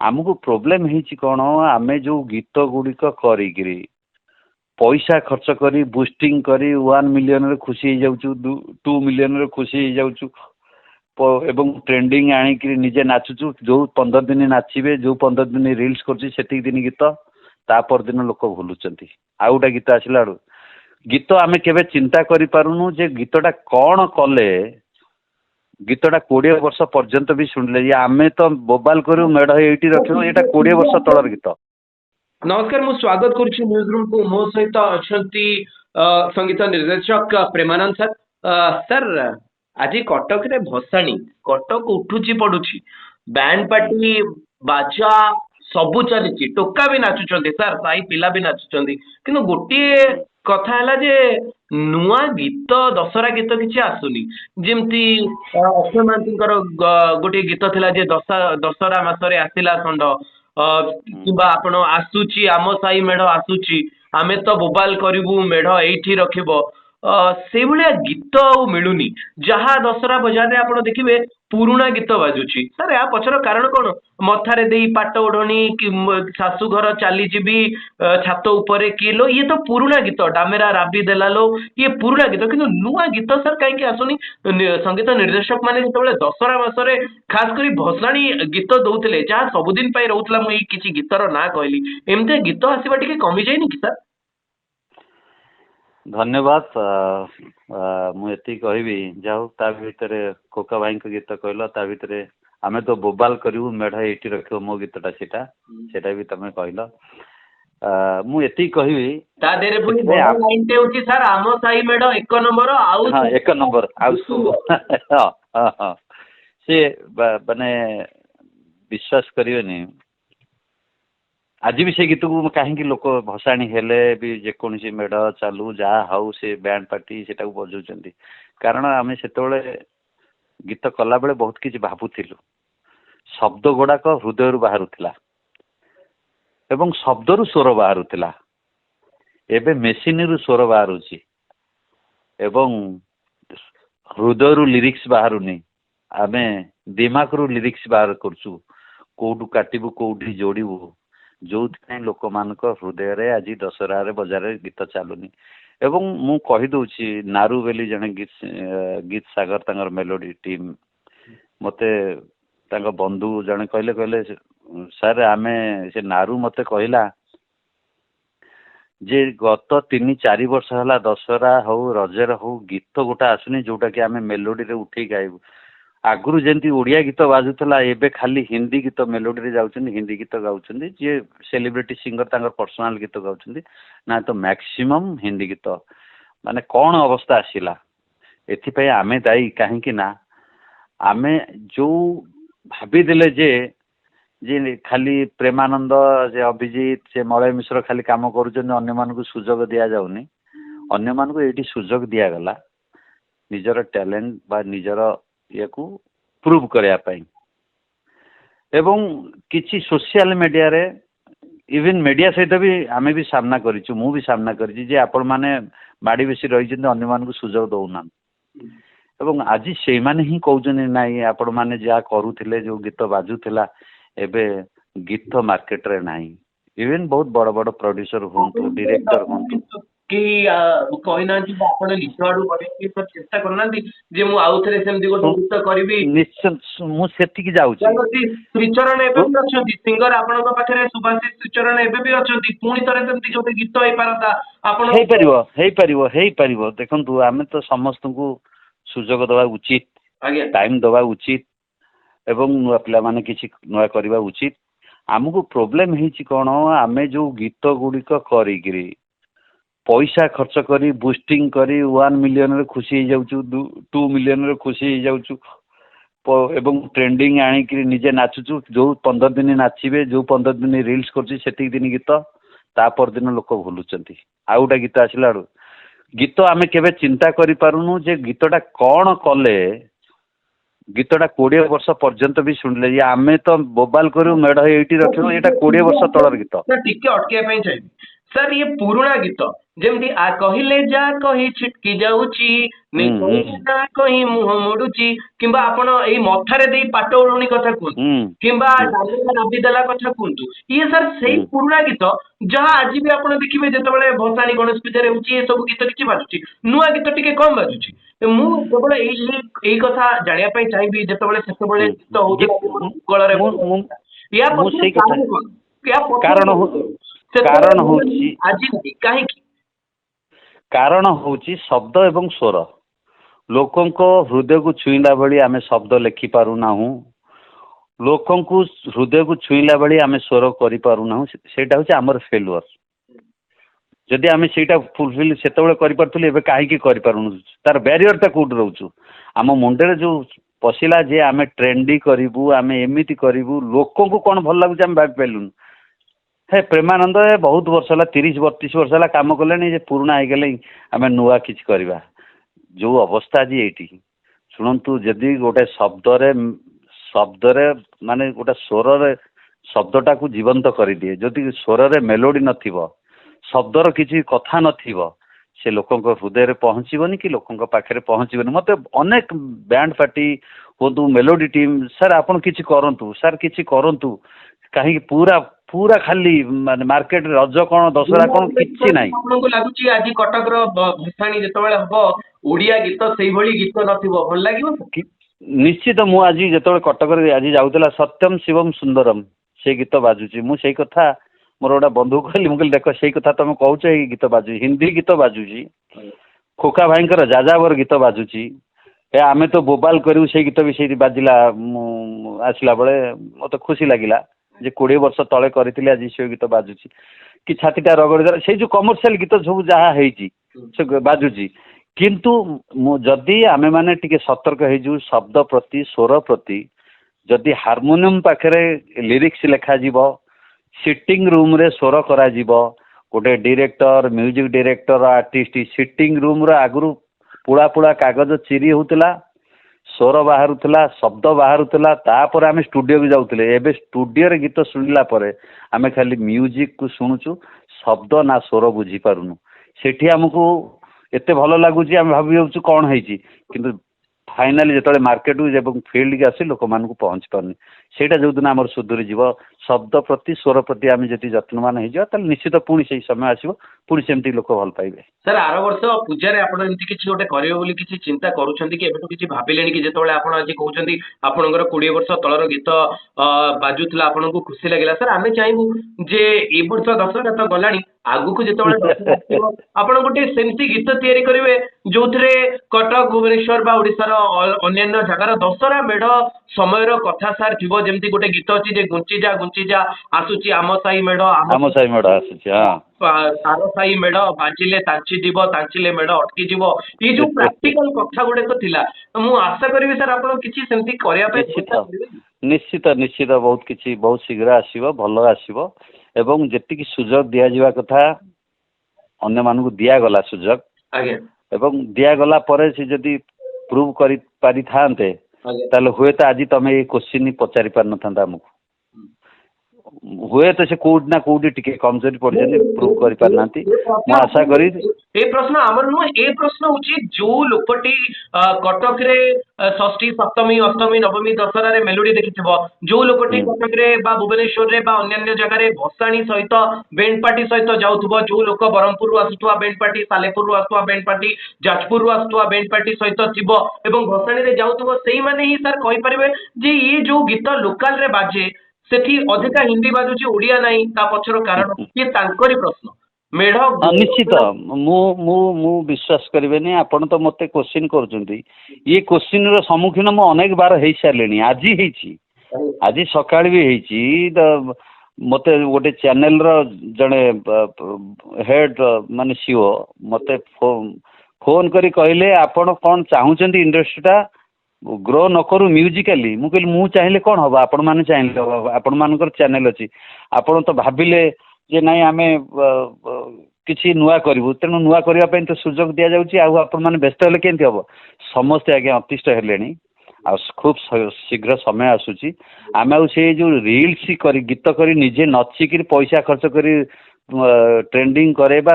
आमको प्रोब्लेम ହେଇଛି कौन आमे जो गीत गुड़िक करी पैसा खर्च करी बुस्टिंग करी 1 मिलियन रे खुशी हो जाउछु 2 मिलियन रे खुशी हो जाउछु एवं ट्रेंडिंग आनिक निजे नाचुचु जो 15 दिन नाचिबे जो 15 दिन रील्स करछि सेति दिन गीत ता पर दिन लोक भूलुचंती आ गोटा गीत आसिला गीत आमे केबे चिंता करि पारुनु जे गीतटा कौन कले गीतटा 20 वर्ष पर्यंत भी सुनले ये आमे तो बोबाल करू मेढ़ एटी रखियो एटा 20 वर्ष तलर गीत। नमस्कार मु स्वागत करुछि न्यूज रूम को मो सहित अछंती संगीत निर्देशक प्रेमानंद सर। सर आज कटक रे भसाणी कटक उठुची पडुची बैंड पार्टी बाजा सबु चली टोका भी नाचुचंती सर साई पिला भी नाचुचंती किंतु गोटे कथा है जे नुआ गीत दशहरा गीत किसी आसुनी जमती अक्षय महांतीकर गोटे गीत थिला जे दशहरा मासरे आसिला खंड किंबा आपण आसुची आम साई मेढ़ आसुची आमे तो बोबाल करिवु मेढ़ एठी रखिबो से भलिया गीत मिलुनी जहाँ दशहरा बजार रे आपण देखिबे पुराना गीत बाजुची सर या पछर कारण कौन मथारे देई पाट ओढ़नी कि शाशु घर चली जीवी छात उपरे किलो ये तो पुराना गीत डामेरा राबी देलालो ये पुराना गीत किंतु नुआ गीत सर कहीं आसुनी संगीत निर्देशक माने जेतबेले दशहरा मासरे खास करी भसाणी गीत दउतले जहाँ सबुदिन पाई रहउतला मु किछि गीतर ना कहली एमते गीत आसीबा टिके कमी जायनी कि सर। धन्यवाद मुझे कहबी जाऊ ता भीतर कोका भाई गीत कहल ता भीतर आमे तो बोबाल करू मेढ़ एटी रखियो मो गीतटा सेटा भी तमे कहल मुझे कहबी ता देरे पुनी बड़ लाइन ते होची सर आम साई मेढ़ एक नंबर आउ हां एक नंबर आउ हां हां से माने विश्वास करियोनी आज भी से गीत को कहीं लोक भसाणी हेले भी जेकोसी मेढ़ चालू जहाँ हाउ से बैंड पार्टी से बजाउं कारण आम से गीत कला बेले बहुत किसी भावुलु शब्द गुड़ाक हृदय बाहरुला एवं शब्द रु स्वर बाहरुला एबे मेसीन रु स्वर बाहरुची एवं हृदय रु लिरिक्स बाहरुनी आमे दिमाग रु लिरिक्स बाहर करछु कोठू काटिबु कोठी जोड़िबु जो लोक मान हृदय रे आज दशहरा रे बजार गीत चलुनी एवं मु कही दउछि नारू बेली जने गीत सागर तांगर मेलोडी टीम मते तांग बंधु जने कहले सर आमे से नारू मते कहला जे गत 3-4 वर्ष हला दशहरा हो रजर हो गीत गोटा आसुनी जोटा कि आमे मेलोडी रे उठे गाइबु आगुरु जंती ओडिया गीत बाजुतला एबे खाली हिंदी गीत मेलोडी रे जाउछन हिंदी गीत गाउछन जे सेलिब्रिटी सिंगर तांगर पर्सनल गीत गाउछन ना तो मैक्सिमम हिंदी गीत माने कौन अवस्था आसिला एथि पय आमे दाई काहे कि ना आमे जो भाबी देले जे खाली प्रेमानंद जे अभिजीत से मलय मिश्र खाली काम करूछन अन्य मानकु सुजोग दिया जाउनी अन्य मानकु एठी सुजोग दिया गला निजर टैलेंट बा निजर ये को प्रूव करया पाई एवं किछि सोशल मीडिया रे इवन मीडिया सहित भी आमे भी सामना करिछु मु भी सामना करिछि जे आपण माने बाड़ी बेसी रहि जंते अन्य मानकु सुजोग दउना एवं आज से माने ही कहउजने नाही आपण माने जा करूथिले जो गीत बाजुथिला एबे गीत मार्केट रे नाही इवन बहुत बड़ बड़ प्रोड्यूसर होंतु डायरेक्टर होंतु कि कहना आपण लिखवाडू करे चेष्टा करना जे मु आउ थरे सेमदी गोटे गीत करबी निश्चय मु सेति की जाउछि श्रीचरण एबे भी अछंती सिंगर आपण पाखरे सुभाषिष श्रीचरण एबे भी अछंती पुणी तरे सेमदी गोटे गीत होई पारता आपण हेई परिवो देखंतु आमे तो समस्त को सुजोग दवा उचित टाइम दवा उचित एवं नुआ पिला माने किछि नुआ करबा उचित हमको प्रोब्लेम ହେଇଛି कौन आमे जो गीत गुड़िक करी पैसा खर्च करी बुस्टिंग करी 1 मिलियन रे खुशी हो जाउछु 2 मिलियन रे खुशी हो जाउछु एवं ट्रेंडिंग आनिक निजे नाचुचु जो 15 दिन नाचिबे जो 15 दिन रील्स करछि सेति दिन गीत ता पर दिन लोक भूलुचंती आ गोटा गीत आसिला गीत आमे केबे चिंता करि पारुनु जे गीतटा कौन कले गीतटा 20 वर्ष पर्यंत भी सुनले ये आमे तो बोबाल करू मेढ़ एटी रखियो एटा 20 वर्ष तलर गीत टिके अटके पई चाहिए सर ये पुराना गीत जेमती आ कहिले जा कही छिटकी जाउची नी कहिले जा कही मुह मोडुची किंबा आपण एई मथारे देई पाट ओळुणी कथा कुहतु किंबा डालेला नाबी देला कथा कुहतु ये सर सेई पुराना गीत जहाँ आज भी आपण देखिबे जेतेबेले भसाणी गणेश पूजा रे होची ए सब गीत किछि बाजुची नुआ गीत टिके कम बाजुची मु केवल एई कथा जानिया पई चाहिबी जेतेबेले सेतेबेले गीत होची गळरे या कारण होची कारण होची शब्द एवं स्वर लोकों को हृदय को छुईला भली आमे शब्द लिखि पारु नाहु लोकों को हृदय को छुईला भली आमे स्वर करि पारु नाहु सेटा होची हमर फेलुअर जदि आमे सेटा फुलफिल सेतेबेले करि परथुली एबे काहे की करि पारुनु तार बैरियर ता कोड रहउछु आम मुंडे जो पशिला जे आमे ट्रेंडी करिवु आमे एमिति करिवु लोकों को कोन भल लागु आमे भाबी पेलुनु हे प्रेमानंद बहुत वर्ष है 30-32 वर्ष है कम कले पुराणा हो गले आम नुआ कि करवा जो अवस्था आज ये शुणु जदि गोटे शब्द माने गोटे स्वर शब्दटा को जीवंत कर दिए जदि स्वर मेलोडी नथिबो शब्दर किसी कथा नथिबो से लोकों हृदय पहुँचबनी कि लोकों पाखे पहुँचबनी मत अनेक बैंड पार्टी हूँ मेलोडी टीम सर आपन किछि करंतु सर किछि करंतु कहीं पूरा पूरा खाली माने मार्केट रज कौन दशहरा कौन किछि नाही आपनको लागुची आज कटक रो भसाणी जेतेबेले हबो ओडिया गीत सेही भली गीत नथिबो भल लागिवो निश्चित मु आज जेतेबेले कटक रे आज जाउतला सत्यम शिवम सुंदरम से गीत बाजुची मु सेही कथा मोर गोटा बंधु कहली मुझे देख से कथा तुम कौच गीत बाजू हिंदी गीत बाजुची खोखा भाईंकर जाजावर गीत बाजुची ए आमे तो बोबाल करू से गीत भी से बाजिला आसला बेले मत खुशी लगिला जे 20 वर्ष तले करथिले आज से गीत बाजुची कि छातीटा रगड़ से जो कमर्शियल गीत सब जहाँ होइची से बाजुची किंतु जदि आमे माने टिके सतर्क हेजु शब्द प्रति स्वर प्रति जदि हारमोनियम पाखरे लिरिक्स लेखा जीवो सिटिंग रूम रे स्वर करा जीवो गोटे director music director artist sitting room रे आगुरु पुड़ा पुड़ा कागज चिरी होतला स्वर बाहरुला शब्द बाहरुला तापर आमे स्टूडियो को जाउतले एबे स्टूडियो रे गीत सुनिला परे आमे खाली म्यूजिक को सुनुचु शब्द ना स्वर बुझी पारुनु सेठी हमकु एते भलो लागुची आमे भाबी होउछु कोन हेची किंतु फाइनाली जेतले मार्केट को फील्ड के आसी लोक मान को पहुँच पारनी सेटा जो दिन आमर सुधुरी जीव शब्द प्रति स्वर प्रति आम जी जत्नवान हो निश्चित पुणी से समय आसो पुणी सेमती लोक भल पाइबे सर आर वर्ष पूजा आप गोटे करेंगे किसी चिंता करुँच कि किसी भाविले कि जिते आप आज कहते आपंकर 20 वर्ष तलर गीत बाजुला आपन को खुशी लगे सर आम चाहबू जे ए वर्ष दशहरा तो गला आगु को जिते आप गोटे सेमती गीत तैयारी करेंगे जो कटक भुवनेश्वर बा ओडिशार अन्य जगार दशहरा मेढ़ समय कथा सार थी जमी गोटे गीत अच्छी गुंचिजा आसुची आम साई मेढ़ सार साई मेढ़ बाजिले तांची जीव तांचिले मेढ़ अटकी जीव ये जो प्रैक्टिकल कथा गुड़े थिला मु आशा करी सर आप किसी सेमती करने निश्चित निश्चित बहुत किसी बहुत शीघ्र आसो भल आसो एवं जी सुजोग दि जावा कथा अन्य मानक दिगला सुजोग एवं दिगला पर से जदि प्रूव कर पारि थांते ताले हुए तो आज तुम ये क्वेश्चन पचारि पार न था आमको हुए तो से कोड ना कोड टिके कमजोरी पड़ जाने प्रूव कर पार नांती मु आशा करी ए प्रश्न आमर नु ए प्रश्न होची जो लोकटी कटक रे षष्ठी सप्तमी अष्टमी नवमी दशहरा रे मेलोडी देखिथिबो जो लोकटी कटक रे बा भुवनेश्वर रे बा अन्य जगह रे भसाणी सहित बैंड पार्टी सहित जाउथबो जो लोक बरहमपुर रु आसुथवा बैंड पार्टी सालेपुर रु आसुथवा बैंड पार्टी जाजपुर रु आसुथवा बैंड पार्टी सहित थिबो एवं भसाणी रे जाउथबो सेही माने ही सर कहि परिबे जे ये जो गीत लोकल रे बाजे सेठी अधिका हिंदी बाजुची ओडिया नहीं ता पछर कारण ये तांकरी प्रश्न मेढ़ निश्चित मु मु मु विश्वास करेनि आपण तो मते क्वेश्चन करचुंती ये क्वेश्चन रो सम्मुखीन मु अनेक बार हेई सारलेनी आज सकाळ भी हेची मते गोटे चैनल रो जने हेड माने सीओ मते फोन करी कहले आपण कोन चाहुचंती इंडस्ट्रीटा ग्रो न करू म्यूजिकाली मु कहली मु चाहिले कोन हबा आपण माने चाहिले आपण मानकर चैनल अछि आपण तो भाबिले जे नाही आमे किछि नुआ करिवु तेनु नुआ करिया पय तो सुजोग दिया जाउची आ आपण माने व्यस्त हेले केंति हबो समस्त आगे अतिष्ठ हेलेनी आ खूब शीघ्र समय आसुची आमे से जो रील्स करी गीत करी निजे नची कि पैसा खर्च करी ट्रेंडिंग करेबा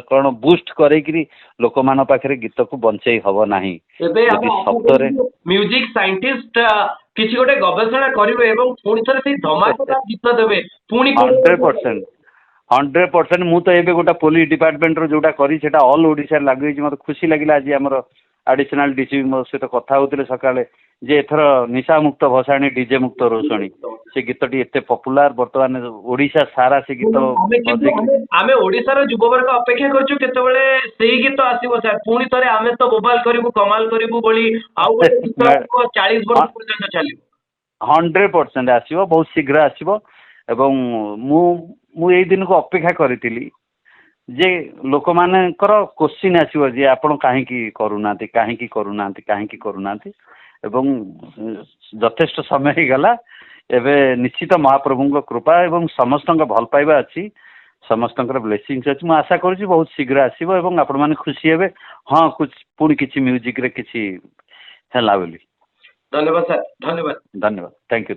कौन बुस्ट करेकरी लोक मान पाखे गीत को बंचई हब नाही ଏବେ ଆମେ ଯଦି ଆଶା ସତରେ କରୁଛୁ ମ୍ୟୁଜିକ ସାଇଣ୍ଟିଷ୍ଟ କିଛି ଗୋଟେ ଗବେଷଣା କରିବେ ଏବଂ ପୁଣି ଥରେ ସେଇ ଧମାକେଦାର ଗୀତ ଦେବେ ପୁଣି 100% ମୁଁ ତ ଏବେ ଗୋଟେ ପୋଲିସ डिपार्टमेंट रो जोटा करी सेटा ऑल ओडिशा लागू होइछि मते खुशी लागिला आज हमर एडिशनल डीसी मो सहित कथा होतिले सकाळे जे एथर निशा मुक्त भसाणी डीजे मुक्त रोषणी से गीतटी एते पॉपुलर वर्तमान ओडिशा सारा से गीत ଆମେ ଓଡିଶାର ଯୁବବର୍ଗ ଅପେକ୍ଷା କରୁଛୁ କେତେବେଳେ ସେଇ ଗୀତ ଆସିବ ସାର୍ ପୁଣି ଥରେ ଆମେ ତ ବୋବାଲ କରିବୁ କମାଲ କରିବୁ ବୋଲି ଆଉ ଗୋଟେ ଗୀତ 40 ବର୍ଷ ପର୍ଯ୍ୟନ୍ତ ଚାଲିବ 100% आसीबो बहुत शीघ्र आसीबो एवं मु एई दिन को अपेक्षा करितिली जे लोक मानकर क्वेश्चन आसीबो जे आपण काहेकि करूनांती एवं यथेष्ट समय ही गला एबे निश्चित महाप्रभु कृपा एवं समस्त भल पाइबा अच्छी समस्त ब्लेसिंग्स अच्छी मुझे आशा करुँच बहुत शीघ्र आसो एवं आपण मैंने खुशी हे हाँ कुछ पुणी किसी म्यूजिक रे किसी है बोली धन्यवाद सर धन्यवाद धन्यवाद थैंक यू